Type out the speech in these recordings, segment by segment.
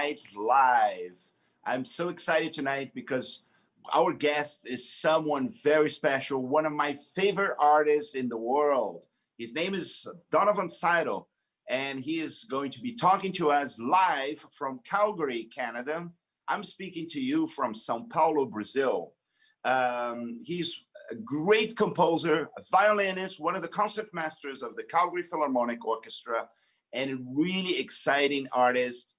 Night live. I'm so excited tonight because our guest is someone very special, one of my favorite artists in the world. His name is Donovan Seidle, and he is going to be talking to us live from Calgary, Canada. I'm speaking to you from Sao Paulo, Brazil. He's a great composer, a violinist, one of the concert masters of the Calgary Philharmonic Orchestra, and a really exciting artist.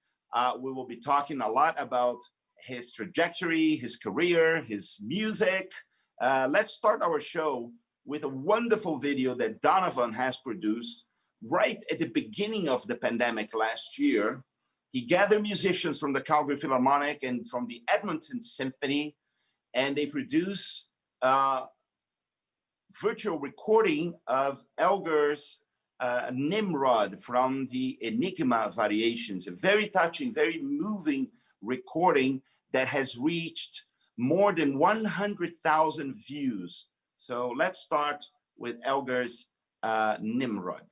We will be talking a lot about his trajectory, his career, his music. Let's start our show with a wonderful video that Donovan has produced right at the beginning of the pandemic last year. He gathered musicians from the Calgary Philharmonic and from the Edmonton Symphony, and they produce a virtual recording of Elgar's Nimrod from the Enigma Variations, a very touching, very moving recording that has reached more than 100,000 views. So let's start with Elgar's Nimrod.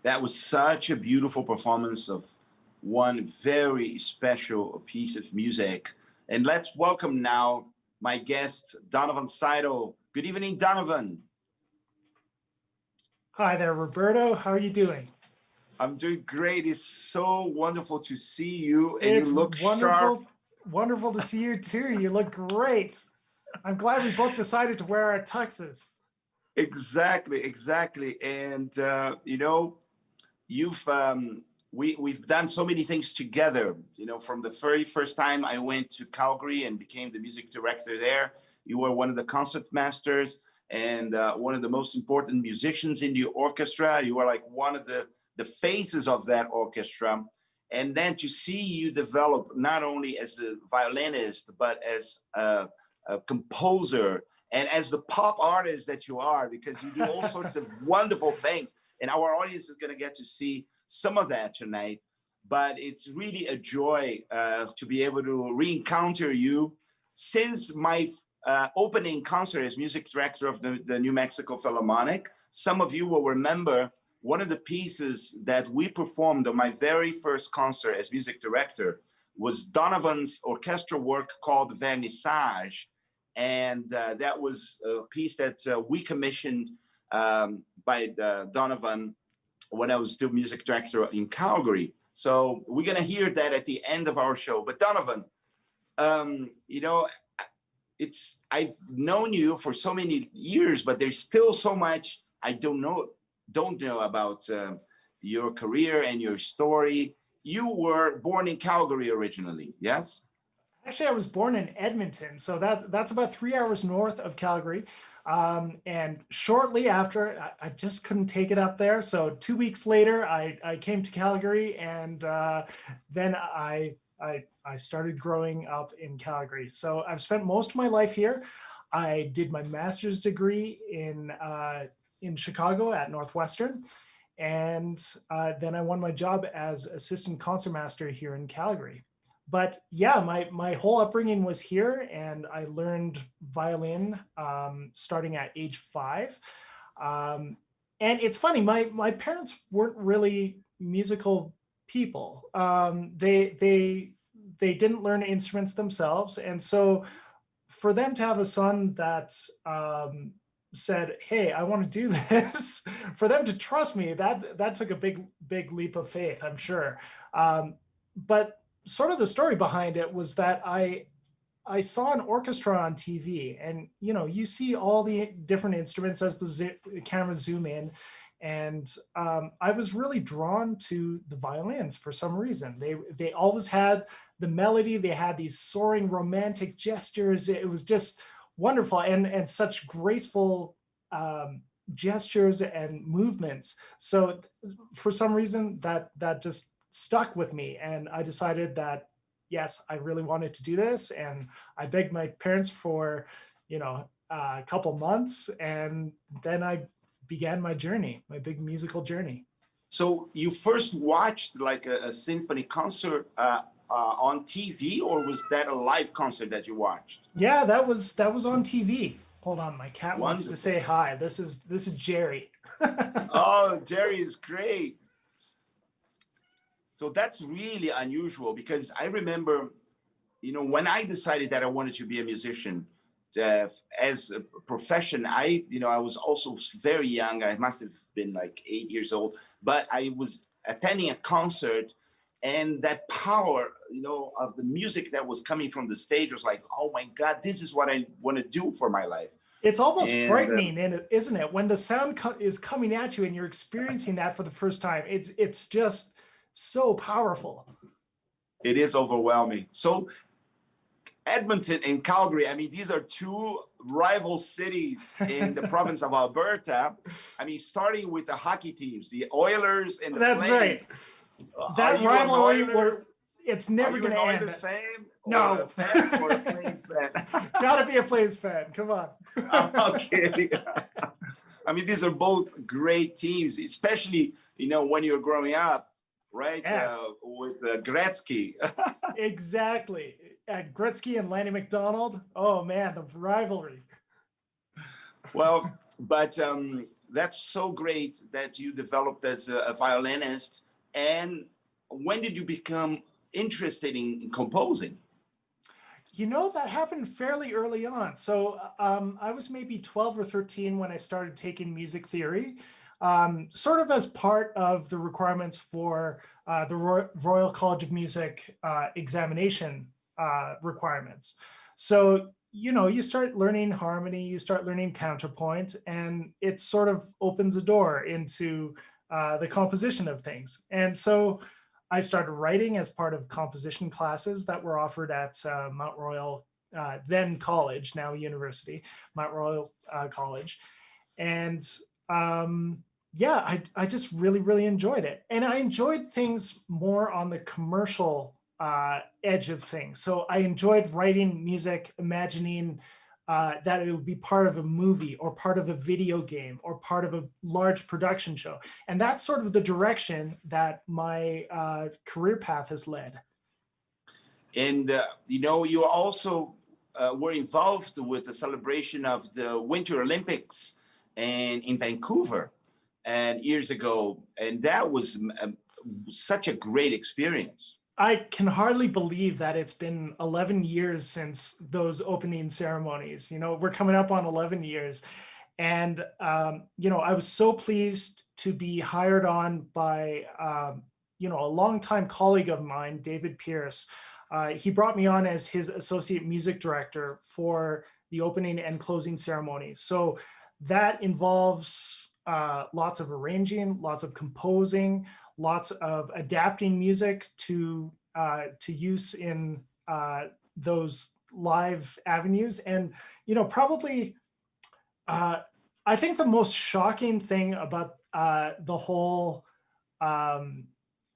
That was such a beautiful performance of one very special piece of music. And let's welcome now my guest, Donovan Seidle. Good evening, Donovan. Hi there, Roberto. How are you doing? I'm doing great. It's so wonderful to see you, and It's you look sharp. wonderful to see you too. You look great. I'm glad we both decided to wear our tuxes. Exactly, exactly. And you've we've done so many things together. From the very first time I went to Calgary and became the music director there, you were one of the concert masters and one of the most important musicians in the orchestra. You were like one of the faces of that orchestra. And then to see you develop not only as a violinist, but as a composer and as the pop artist that you are, because you do all sorts of wonderful things. And our audience is going to get to see some of that tonight. But it's really a joy to be able to re-encounter you. Since my opening concert as music director of the New Mexico Philharmonic, some of you will remember one of the pieces that we performed on my very first concert as music director was Donovan's orchestral work called Vernissage. And that was a piece that we commissioned by Donovan when I was still music director in Calgary. So we're going to hear that at the end of our show. But Donovan, I've known you for so many years, but there's still so much I don't know about your career and your story. You were born in Calgary originally, yes? Actually, I was born in Edmonton, so that's about 3 hours north of Calgary. And shortly after, I just couldn't take it up there. So 2 weeks later, I came to Calgary, and then I started growing up in Calgary. So I've spent most of my life here. I did my master's degree in Chicago at Northwestern. And then I won my job as assistant concertmaster here in Calgary. But yeah, my whole upbringing was here, and I learned violin starting at age 5. And it's funny, my parents weren't really musical people. They didn't learn instruments themselves. And so for them to have a son that said, "Hey, I want to do this," for them to trust me, that took a big leap of faith, I'm sure. But sort of the story behind it was that I saw an orchestra on TV, and you see all the different instruments as the cameras zoom in, and I was really drawn to the violins for some reason. They always had the melody. They had these soaring romantic gestures. It was just wonderful, and such graceful gestures and movements. So for some reason that just stuck with me, and I decided that yes, I really wanted to do this. And I begged my parents for a couple months, and then I began my journey, my big musical journey. So you first watched like a symphony concert on TV, or was that a live concert that you watched? Yeah, that was on TV. Hold on, my cat wants Wonderful. to say hi. This is Jerry. Oh, Jerry is great. So that's really unusual, because I remember, when I decided that I wanted to be a musician as a profession, I was also very young. I must have been like 8 years old, but I was attending a concert, and that power, of the music that was coming from the stage was like, oh my God, this is what I want to do for my life. It's almost frightening, isn't it? When the sound is coming at you and you're experiencing that for the first time, it's just so powerful. It is overwhelming. So Edmonton and Calgary, I mean, these are two rival cities in the province of Alberta. I mean, starting with the hockey teams, the Oilers and the That's Flames. Right. That rivalry, it's never going to end. Oilers fan? No. Or a fan or a Flames fan? Gotta be a Flames fan. Come on. Okay. I mean, these are both great teams, especially, when you're growing up, right? Yes. With Gretzky. Exactly. Gretzky and Lanny McDonald. Oh man, the rivalry. Well, but that's so great that you developed as a violinist. And when did you become interested in composing? You know, that happened fairly early on. So I was maybe 12 or 13 when I started taking music theory, sort of as part of the requirements for the Royal College of Music examination requirements. So, you know, you start learning harmony, you start learning counterpoint, and it sort of opens a door into the composition of things. And so I started writing as part of composition classes that were offered at Mount Royal, then college, now university, Mount Royal College. And yeah, I just really, really enjoyed it. And I enjoyed things more on the commercial edge of things. So I enjoyed writing music, imagining that it would be part of a movie or part of a video game or part of a large production show. And that's sort of the direction that my career path has led. And, you know, you also were involved with the celebration of the Winter Olympics and in Vancouver and years ago. And that was such a great experience. I can hardly believe that it's been 11 years since those opening ceremonies. You know, we're coming up on 11 years. And, you know, I was so pleased to be hired on by, you know, a longtime colleague of mine, David Pierce. He brought me on as his associate music director for the opening and closing ceremonies. So that involves lots of arranging, lots of composing, lots of adapting music to use in those live avenues. And, you know, probably, I think the most shocking thing about the whole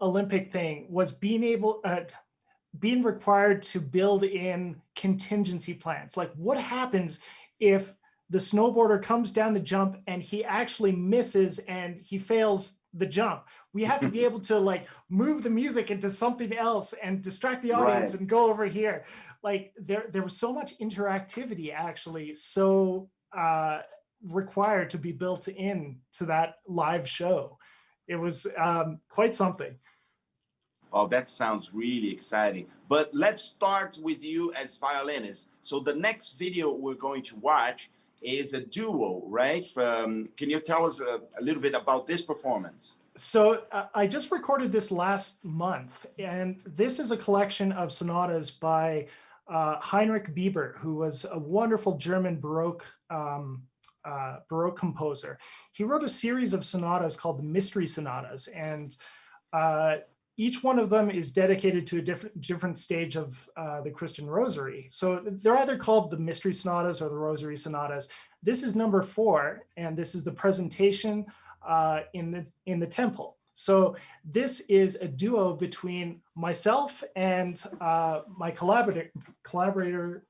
Olympic thing was being required to build in contingency plans. Like, what happens if the snowboarder comes down the jump and he actually misses and he fails the jump? We have to be able to like move the music into something else and distract the audience and go over here. Like there was so much interactivity actually so required to be built in to that live show. It was quite something. Oh, that sounds really exciting. But let's start with you as violinist. So the next video we're going to watch is a duo, right? Can you tell us a little bit about this performance? So I just recorded this last month, and this is a collection of sonatas by Heinrich Bieber, who was a wonderful German Baroque composer. He wrote a series of sonatas called the Mystery Sonatas, and each one of them is dedicated to a different stage of the Christian Rosary. So they're either called the Mystery Sonatas or the Rosary Sonatas. This is number 4, and this is the presentation in the temple. So this is a duo between myself and my collaborator,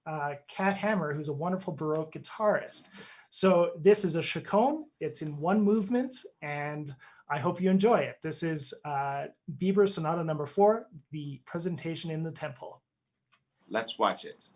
Kat Hammer, who's a wonderful Baroque guitarist. So this is a chaconne. It's in one movement, and I hope you enjoy it. This is Bieber Sonata number 4, the presentation in the temple. Let's watch it.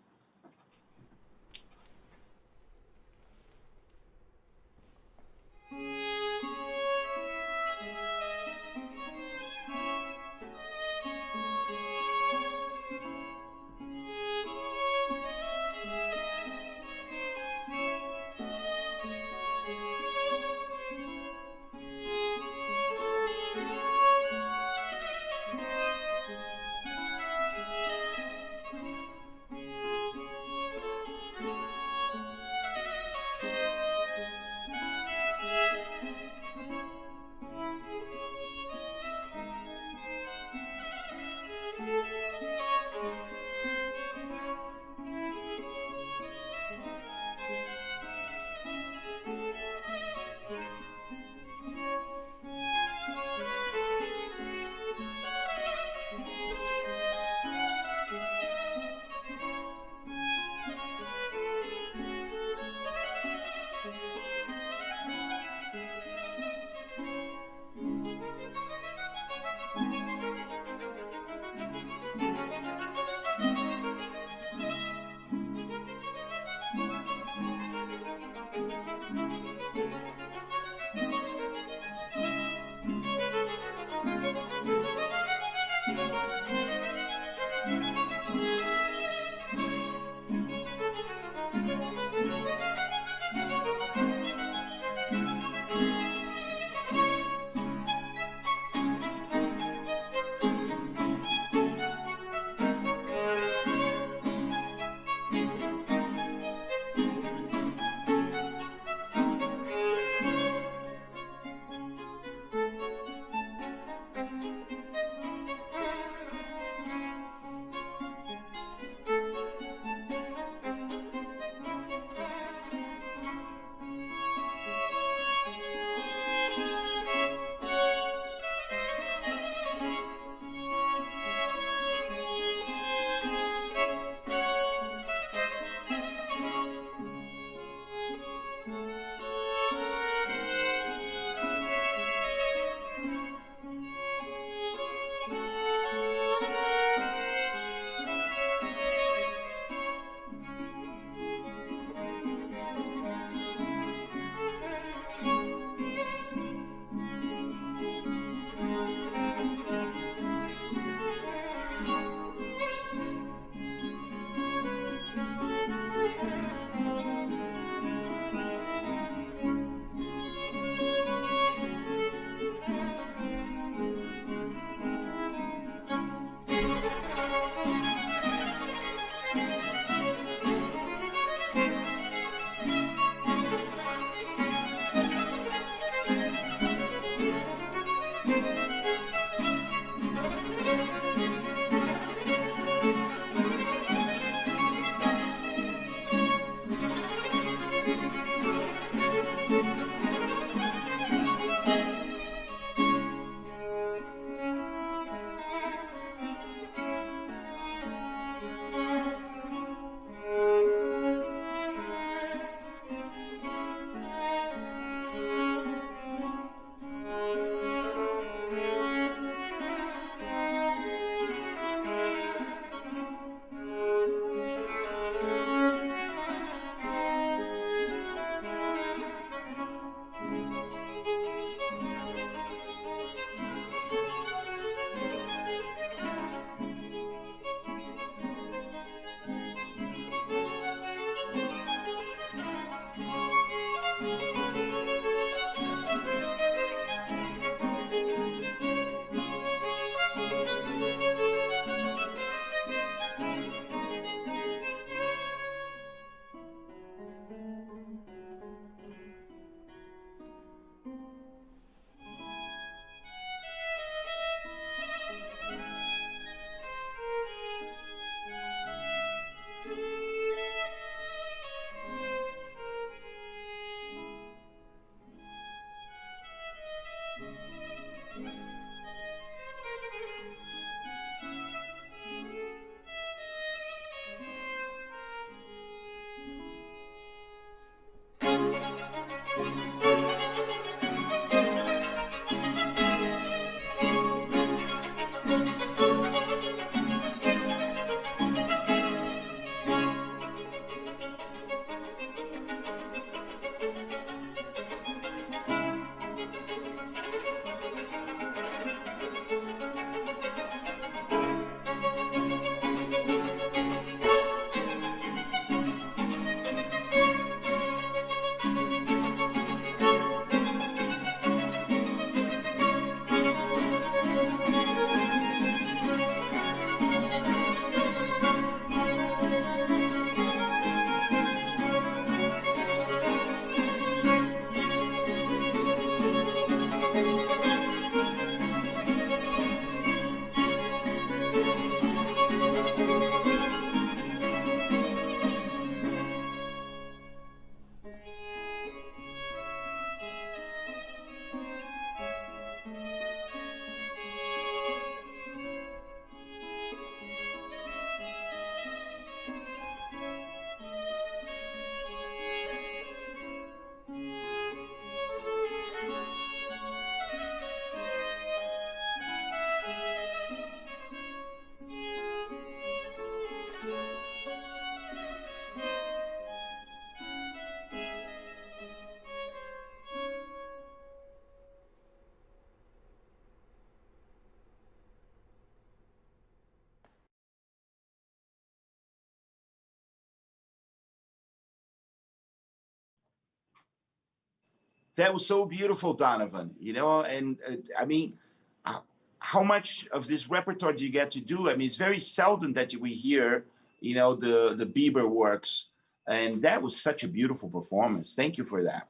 That was so beautiful, Donovan. And I mean, uh, how much of this repertoire do you get to do? I mean, it's very seldom that we hear, the Bieber works, and that was such a beautiful performance. Thank you for that.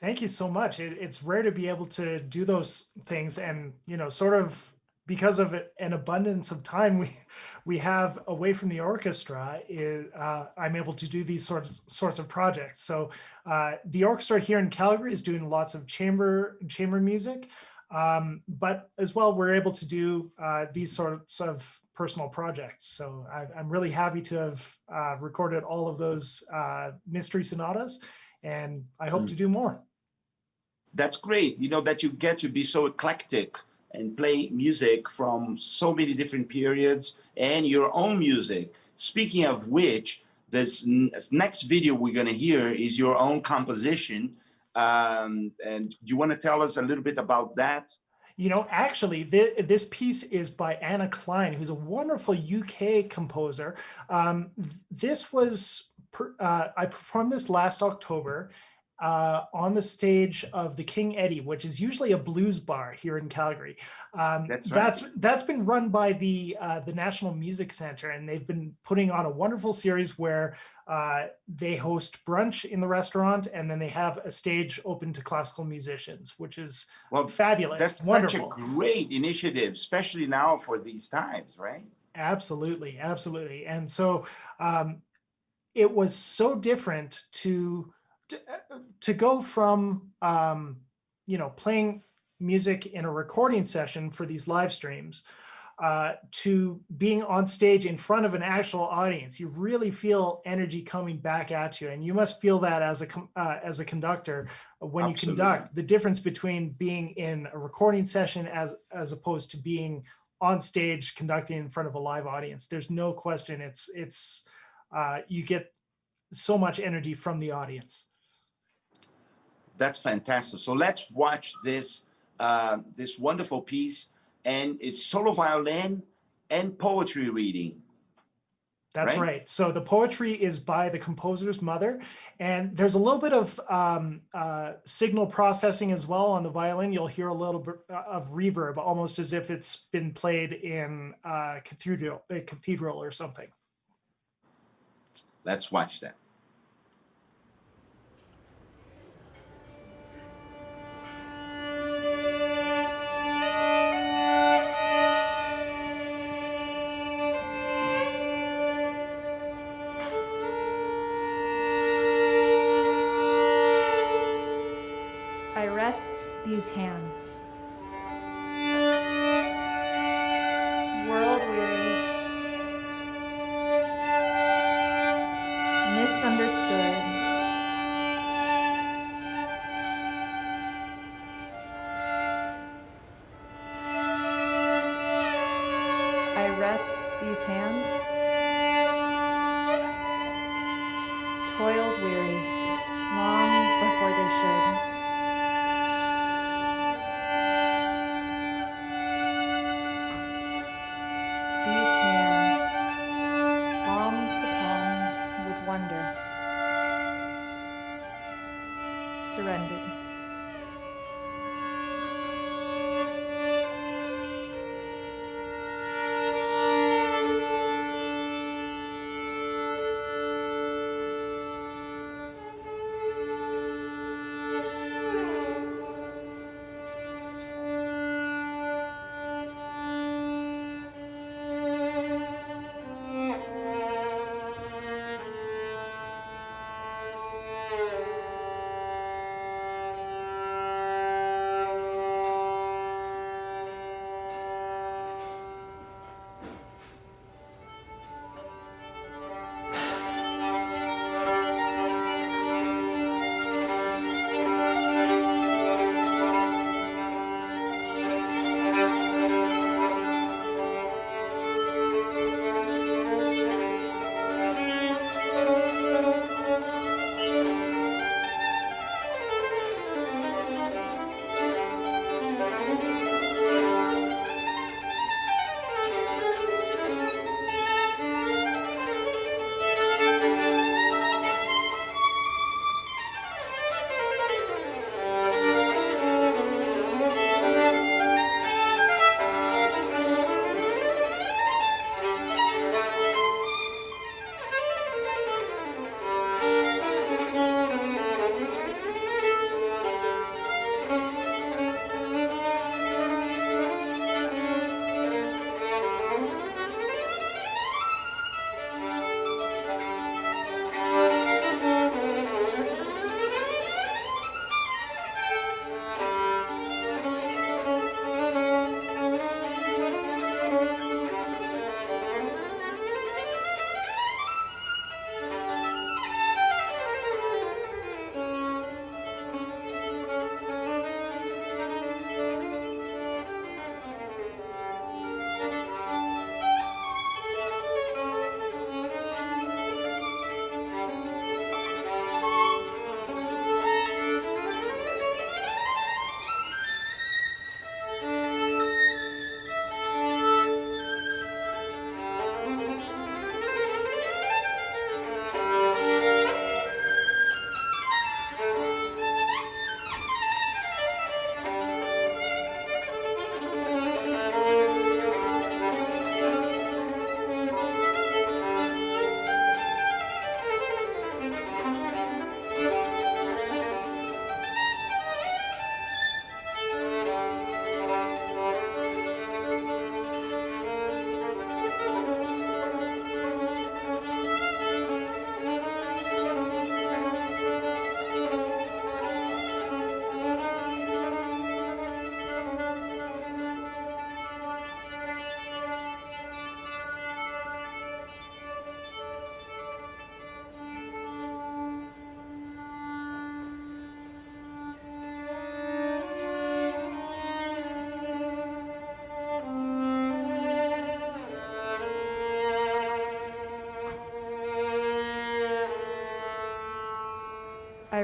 Thank you so much. It's rare to be able to do those things, and sort of because of an abundance of time we have away from the orchestra, I'm able to do these sorts of projects. So the orchestra here in Calgary is doing lots of chamber music, but as well we're able to do these sorts of personal projects. So I'm really happy to have recorded all of those mystery sonatas, and I hope to do more. That's great, that you get to be so eclectic and play music from so many different periods and your own music. Speaking of which, this next video we're going to hear is your own composition. And do you want to tell us a little bit about that? Actually, this piece is by Anna Klein, who's a wonderful UK composer. This was, I performed this last October on the stage of the King Eddie, which is usually a blues bar here in Calgary. That's right. That's been run by the National Music Center, and they've been putting on a wonderful series where they host brunch in the restaurant, and then they have a stage open to classical musicians, which is fabulous. That's wonderful. Such a great initiative, especially now for these times, right? Absolutely, absolutely. And so it was so different to go from playing music in a recording session for these live streams to being on stage in front of an actual audience. You really feel energy coming back at you, and you must feel that as a conductor when Absolutely. You conduct. The difference between being in a recording session as opposed to being on stage conducting in front of a live audience. There's no question. It's you get so much energy from the audience. That's fantastic. So let's watch this this wonderful piece, and it's solo violin and poetry reading. That's right. So the poetry is by the composer's mother, and there's a little bit of signal processing as well on the violin. You'll hear a little bit of reverb, almost as if it's been played in a cathedral or something. Let's watch that. I rest these hands. World weary, misunderstood, I rest these hands. Toiled weary, long before they should. These hands, palm to palm with wonder, surrendered.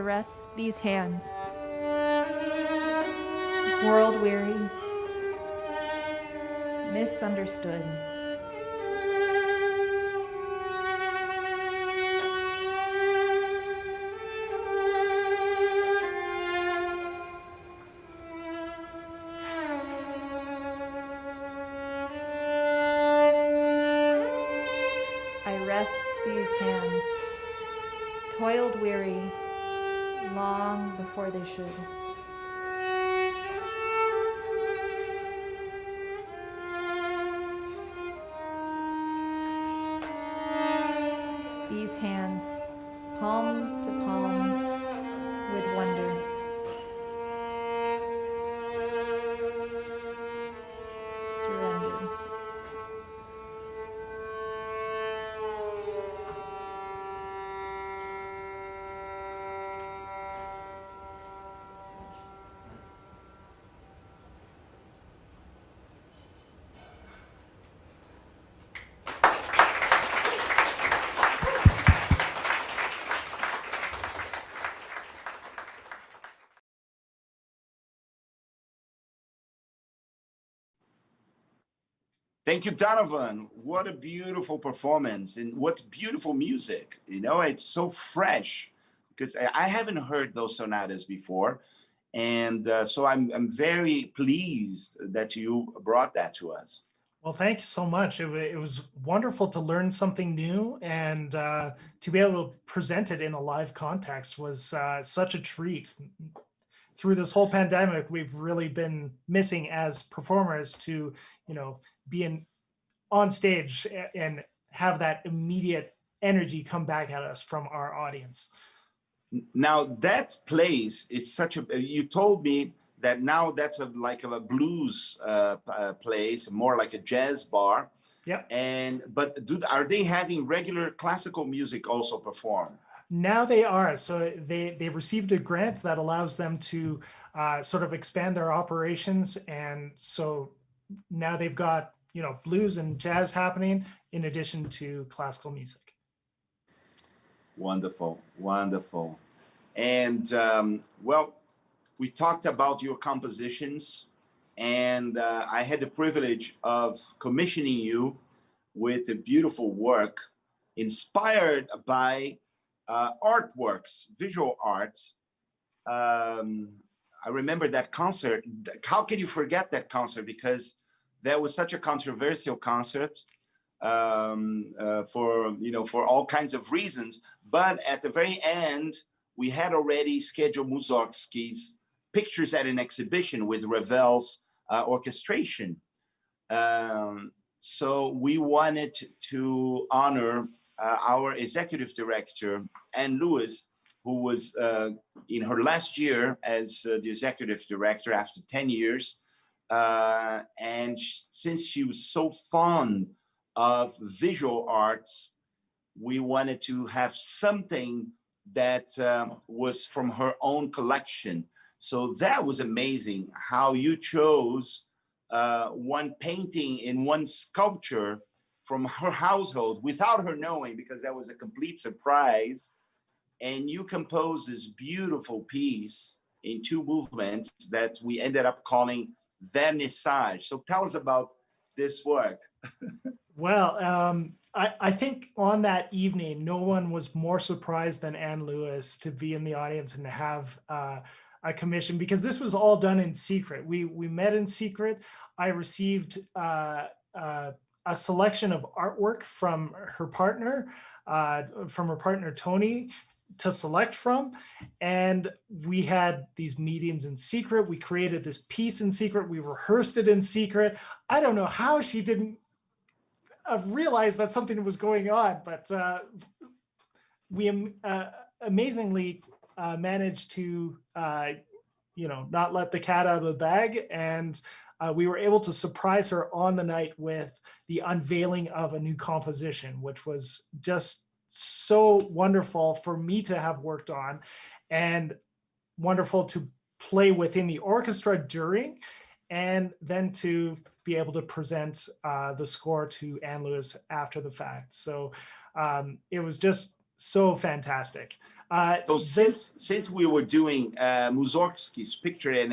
rest these hands, world weary, misunderstood. I rest these hands, toiled weary, long before they should. These hands, palm to palm, with wonder. Surrender. Thank you, Donovan. What a beautiful performance and what beautiful music. You know, it's so fresh because I haven't heard those sonatas before. And so I'm very pleased that you brought that to us. Well, thank you so much. It was wonderful to learn something new, and to be able to present it in a live context was such a treat. Through this whole pandemic, we've really been missing as performers to, be on stage and have that immediate energy come back at us from our audience. Now that place is such a, you told me that now that's like a blues place, more like a jazz bar. Yeah. But are they having regular classical music also performed? Now they are. So they've received a grant that allows them to sort of expand their operations. And so now they've got, blues and jazz happening in addition to classical music. Wonderful, wonderful. And well, we talked about your compositions, and I had the privilege of commissioning you with a beautiful work inspired by artworks, visual arts. I remember that concert. How can you forget that concert? Because that was such a controversial concert for all kinds of reasons. But at the very end, we had already scheduled Mussorgsky's Pictures at an Exhibition with Ravel's orchestration. So we wanted to honor our executive director, Anne Lewis, who was in her last year as the executive director after 10 years. And since she was so fond of visual arts, we wanted to have something that was from her own collection. So that was amazing how you chose one painting and one sculpture from her household without her knowing, because that was a complete surprise. And you composed this beautiful piece in 2 movements that we ended up calling Vernissage. So tell us about this work. Well, I think on that evening, no one was more surprised than Anne Lewis to be in the audience and to have a commission, because this was all done in secret. We met in secret. I received a selection of artwork from her partner, Tony, to select from. And we had these meetings in secret. We created this piece in secret. We rehearsed it in secret. I don't know how she didn't realize that something was going on, but we amazingly managed to, not let the cat out of the bag. And we were able to surprise her on the night with the unveiling of a new composition, which was just so wonderful for me to have worked on, and wonderful to play within the orchestra during, and then to be able to present the score to Anne Lewis after the fact. So it was just so fantastic. So since we were doing Mussorgsky's picture at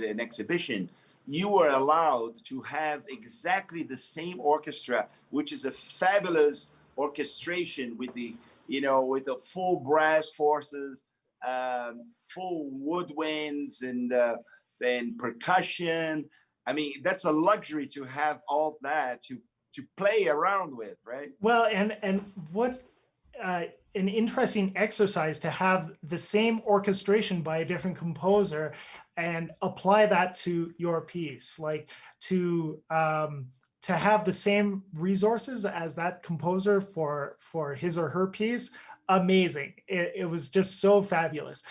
an exhibition, you were allowed to have exactly the same orchestra, which is a fabulous orchestration with the, with the full brass forces, full woodwinds and percussion. I mean, that's a luxury to have all that to play around with, right? Well, and what an interesting exercise to have the same orchestration by a different composer and apply that to your piece, like to have the same resources as that composer for his or her piece. Amazing. It was just so fabulous.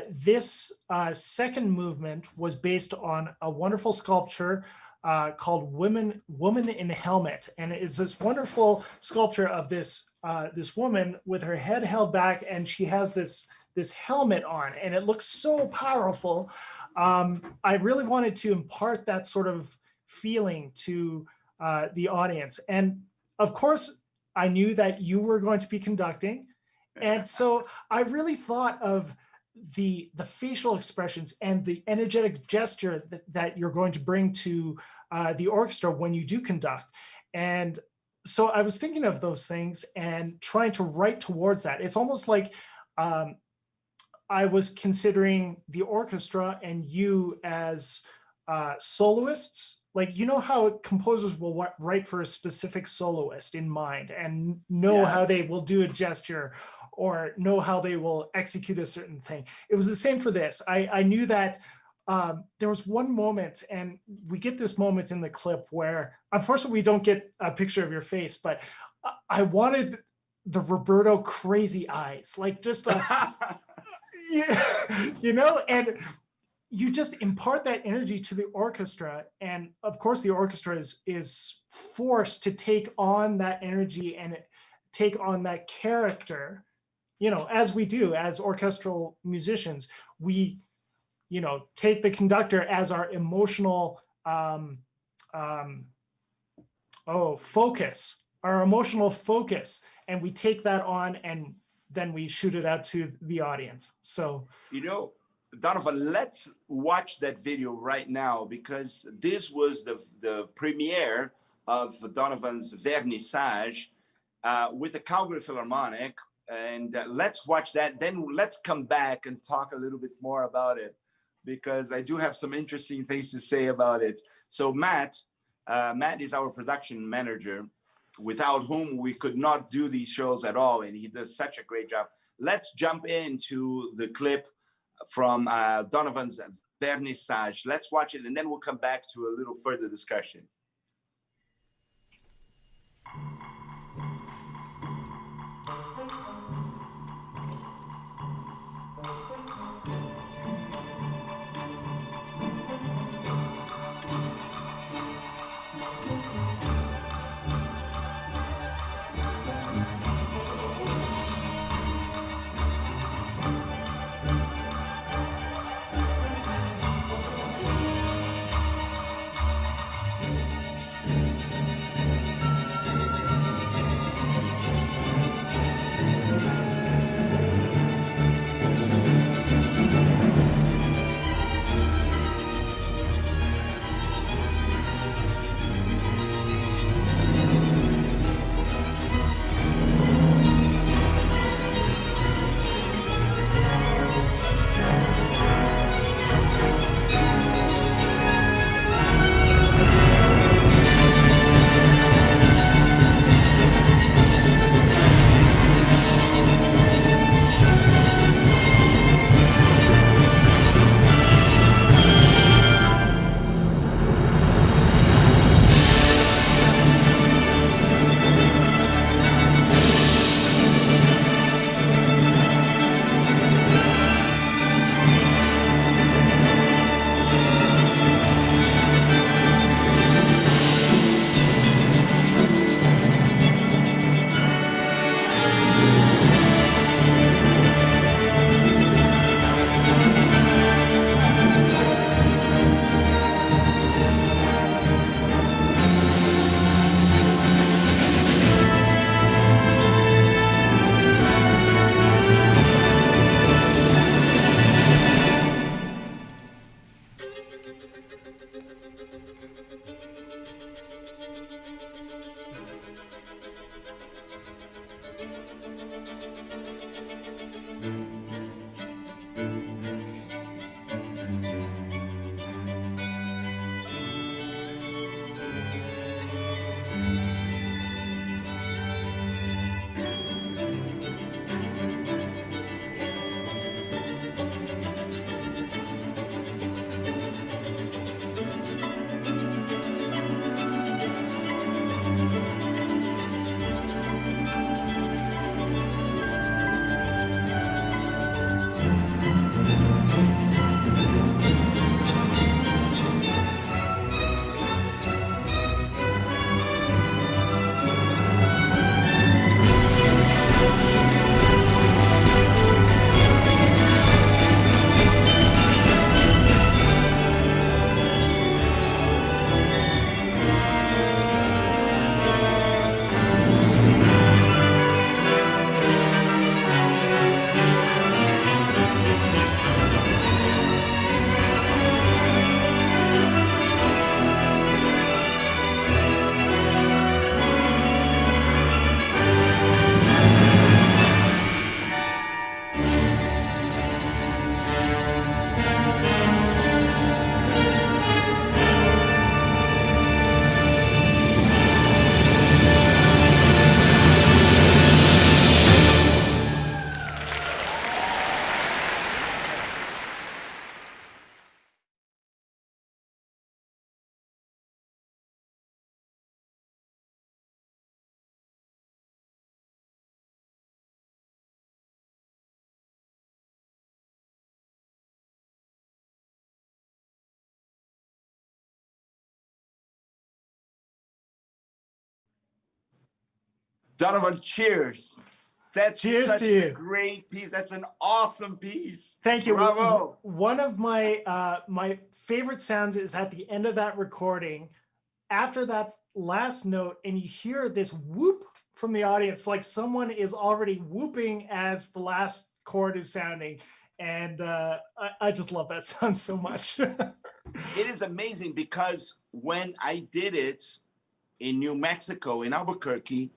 This second movement was based on a wonderful sculpture called Woman in a Helmet. And it's this wonderful sculpture of this woman with her head held back, and she has this helmet on, and it looks so powerful. I really wanted to impart that sort of feeling to the audience. And of course, I knew that you were going to be conducting. And so I really thought of the facial expressions and the energetic gesture that you're going to bring to the orchestra when you do conduct. And so I was thinking of those things and trying to write towards that. It's almost like I was considering the orchestra and you as soloists. Like, how composers will write for a specific soloist in mind and know how they will do a gesture or know how they will execute a certain thing. It was the same for this. I knew that there was one moment, and we get this moment in the clip where, unfortunately, we don't get a picture of your face, but I wanted the Roberto crazy eyes, like just and you take impart that energy to the orchestra. And of course, the orchestra is forced to take on that energy and take on that character, as we do as orchestral musicians. We take the conductor as our emotional focus, and we take that on, and then we shoot it out to the audience. So, Donovan, let's watch that video right now, because this was the premiere of Donovan's vernissage with the Calgary Philharmonic. And let's watch that. Then let's come back and talk a little bit more about it, because I do have some interesting things to say about it. So Matt is our production manager, without whom we could not do these shows at all. And he does such a great job. Let's jump into the clip from Donovan's vernissage. Let's watch it, and then we'll come back to a little further discussion. Donovan, cheers. That's Cheers such to you. a great piece. That's an awesome piece. Thank you. Bravo. One of my my favorite sounds is at the end of that recording, after that last note, and you hear this whoop from the audience, like someone is already whooping as the last chord is sounding. And I just love that sound so much. It is amazing because when I did it in New Mexico, in Albuquerque,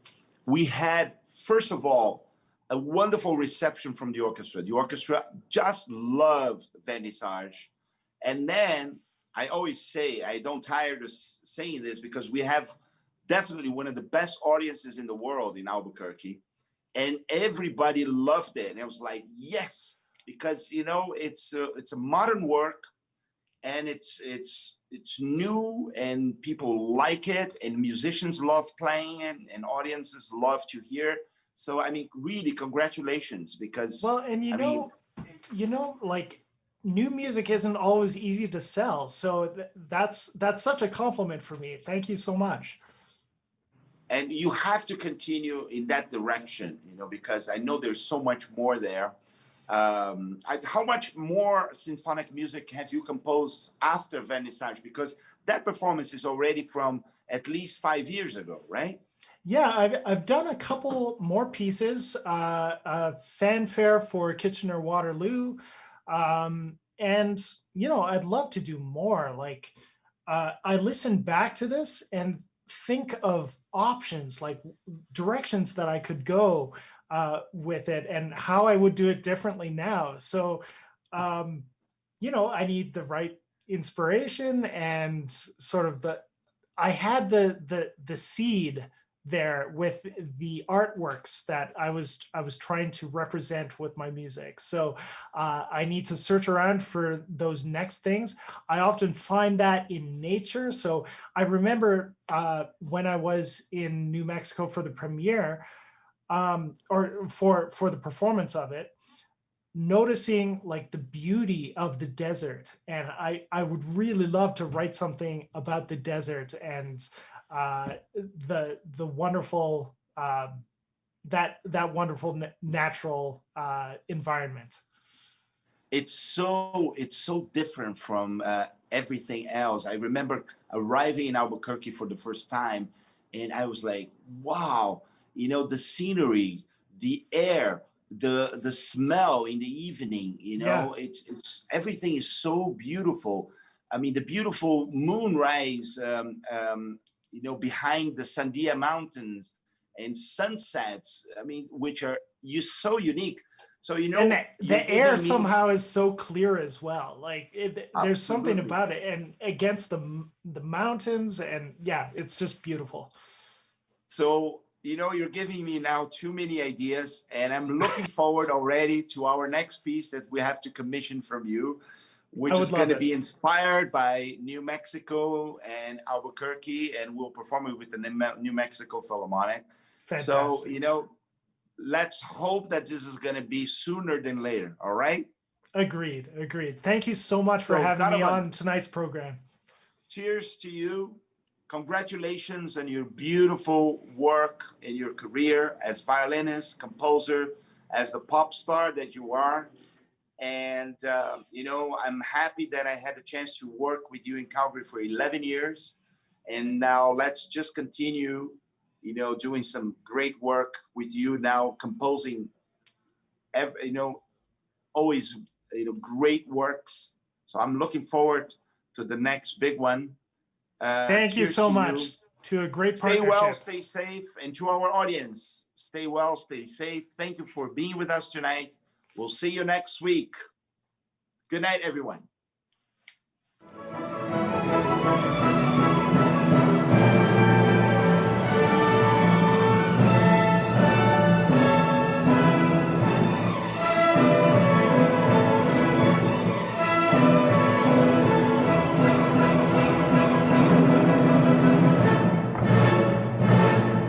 we had, first of all, a wonderful reception from the orchestra. The orchestra just loved Vernissage. And then I always say, I don't tire of saying this, because we have definitely one of the best audiences in the world in Albuquerque. And everybody loved it. And I was like, yes, because, you know, it's a modern work, and it's new, and people like it, and musicians love playing it, and audiences love to hear. So, I mean, really, congratulations, because Well, and you know, like new music isn't always easy to sell. So that's such a compliment for me. Thank you so much. And you have to continue in that direction, you know, because I know there's so much more there. How much more symphonic music have you composed after Vernissage? Because that performance is already from at least 5 years ago, right? Yeah, I've done a couple more pieces, fanfare for Kitchener-Waterloo, and you know, I'd love to do more. Like, I listen back to this and think of options, like directions that I could go with it, and how I would do it differently now. So, you know, I need the right inspiration, and sort of I had the seed there with the artworks that I was trying to represent with my music. So I need to search around for those next things. I often find that in nature. So I remember when I was in New Mexico for the premiere, or for the performance of it, noticing like the beauty of the desert. And I would really love to write something about the desert, and the wonderful that wonderful natural environment. It's so different from everything else. I remember arriving in Albuquerque for the first time, and I was like, wow, you know, the scenery, the air, the smell in the evening, you know, Yeah. it's everything is so beautiful. I mean, the beautiful moonrise, you know, behind the Sandia Mountains, and sunsets, I mean, which are so unique. So, you know, And you're the air giving me somehow is so clear as well. Like there's something absolutely. about it, and against the mountains, and yeah, it's just beautiful. So, you know, you're giving me now too many ideas, and I'm looking forward already to our next piece that we have to commission from you, which is going to be inspired by New Mexico and Albuquerque, and we'll perform it with the New Mexico Philharmonic. Fantastic. So, you know, let's hope that this is going to be sooner than later. All right. Agreed. Thank you so much for having me on tonight's program. Cheers to you. Congratulations on your beautiful work in your career as violinist, composer, as the pop star that you are. And, you know, I'm happy that I had the chance to work with you in Calgary for 11 years. And now let's just continue, you know, doing some great work with you now, composing, you know, always, you know, great works. So I'm looking forward to the next big one. Thank you so much. To a great partnership. Stay well, stay safe. And to our audience, stay well, stay safe. Thank you for being with us tonight. We'll see you next week. Good night, everyone.